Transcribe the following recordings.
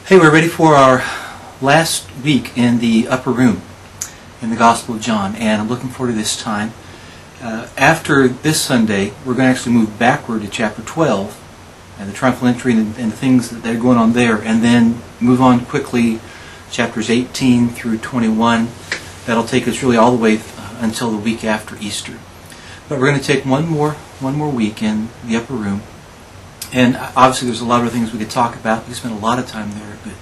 Hey, we're ready for our last week in the upper room in the Gospel of John, and I'm looking forward to this time. After this Sunday, we're going to actually move backward to chapter 12 and the triumphal entry and the things that are going on there, and then move on quickly chapters 18 through 21. That'll take us really all the way until the week after Easter. But we're going to take one more week in the upper room. And obviously there's a lot of things we could talk about. We spent a lot of time there, but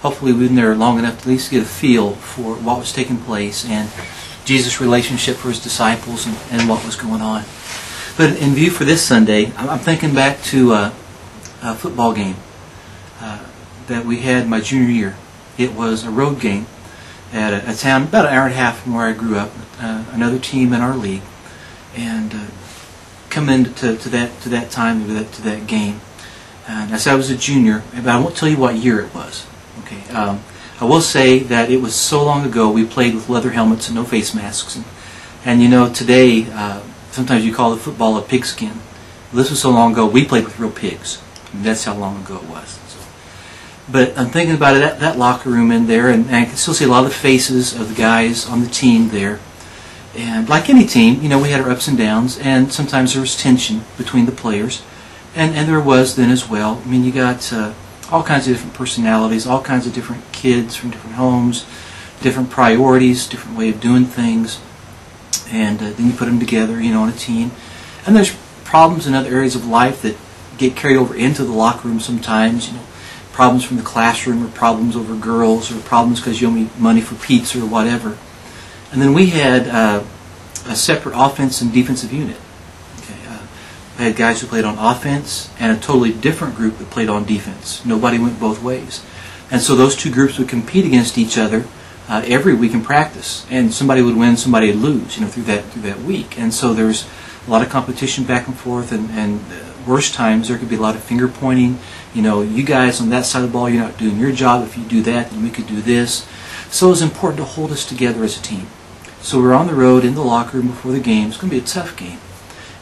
hopefully we've been there long enough to at least get a feel for what was taking place and Jesus' relationship for his disciples and what was going on. But in view for this Sunday, I'm thinking back to a football game that we had my junior year. It was a road game at a town about an hour and a half from where I grew up, another team in our league. And come into that time, to that game. And I said I was a junior, but I won't tell you what year it was. Okay. I will say that it was so long ago we played with leather helmets and no face masks. And you know, today, sometimes you call the football a pigskin. This was so long ago, we played with real pigs. I mean, that's how long ago it was. So. But I'm thinking about it, that locker room in there, and I can still see a lot of the faces of the guys on the team there. And like any team, you know, we had our ups and downs, and sometimes there was tension between the players, and there was then as well. I mean, you got all kinds of different personalities, all kinds of different kids from different homes, different priorities, different way of doing things, and then you put them together, you know, on a team. And there's problems in other areas of life that get carried over into the locker room sometimes, you know, problems from the classroom, or problems over girls, or problems because you owe me money for pizza or whatever. And then we had a separate offense and defensive unit. Okay, we had guys who played on offense and a totally different group that played on defense. Nobody went both ways. And so those two groups would compete against each other every week in practice. And somebody would win, somebody would lose, you know, through that week. And so there's a lot of competition back and forth, and worst times there could be a lot of finger pointing. You know, you guys on that side of the ball, you're not doing your job. If you do that, then we could do this. So it was important to hold us together as a team. So we were on the road in the locker room before the game. It's going to be a tough game.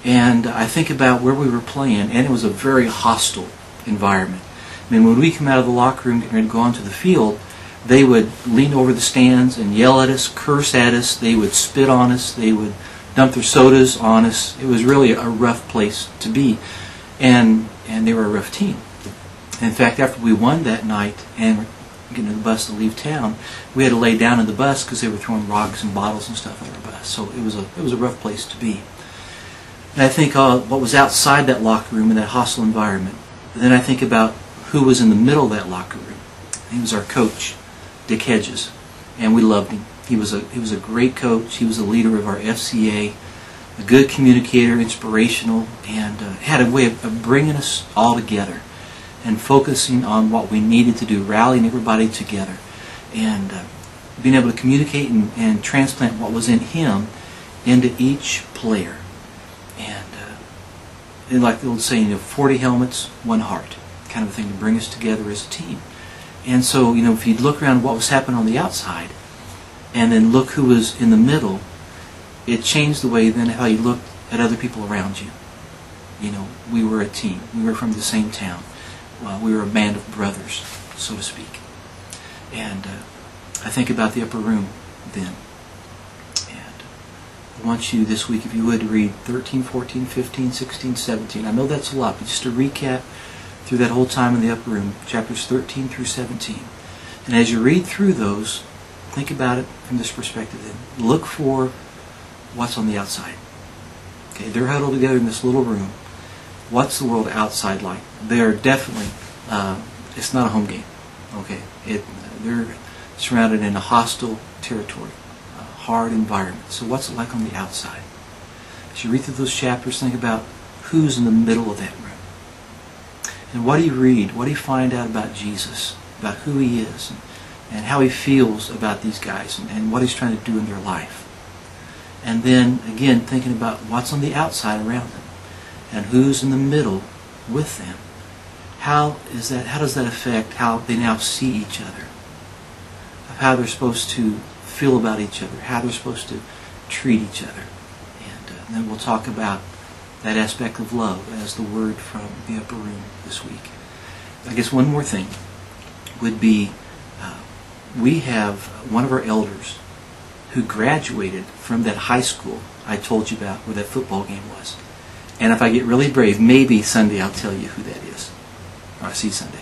And I think about where we were playing, and it was a very hostile environment. I mean, when we come out of the locker room getting ready to go onto the field, they would lean over the stands and yell at us, curse at us. They would spit on us. They would dump their sodas on us. It was really a rough place to be. And they were a rough team. In fact, after we won that night and getting in the bus to leave town, we had to lay down in the bus because they were throwing rocks and bottles and stuff at our bus. So it was a rough place to be. And I think what was outside that locker room in that hostile environment. But then I think about who was in the middle of that locker room. He was our coach, Dick Hedges, and we loved him. He was a great coach. He was the leader of our FCA, a good communicator, inspirational, and had a way of bringing us all together and focusing on what we needed to do, rallying everybody together, and being able to communicate and transplant what was in him into each player. And like the old saying, you know, 40 helmets, one heart, kind of a thing to bring us together as a team. And so, you know, if you look around what was happening on the outside, and then look who was in the middle, it changed the way then how you looked at other people around you. You know, we were a team. We were from the same town. We were a band of brothers, so to speak. And I think about the upper room then. And I want you this week, if you would, to read 13, 14, 15, 16, 17. I know that's a lot, but just to recap through that whole time in the upper room, chapters 13 through 17. And as you read through those, think about it from this perspective then. Look for what's on the outside. Okay, they're huddled together in this little room. What's the world outside like? They are definitely, it's not a home game. Okay, they're surrounded in a hostile territory, a hard environment. So what's it like on the outside? As you read through those chapters, think about who's in the middle of that room. And what do you read? What do you find out about Jesus, about who he is, and how he feels about these guys, and what he's trying to do in their life? And then, again, thinking about what's on the outside around them, and who's in the middle with them. How does that affect how they now see each other? Of how they're supposed to feel about each other, how they're supposed to treat each other. And then we'll talk about that aspect of love as the word from the upper room this week. I guess one more thing. would be we have one of our elders who graduated from that high school I told you about where that football game was. And if I get really brave, maybe Sunday I'll tell you who that is. Or I'll see you Sunday.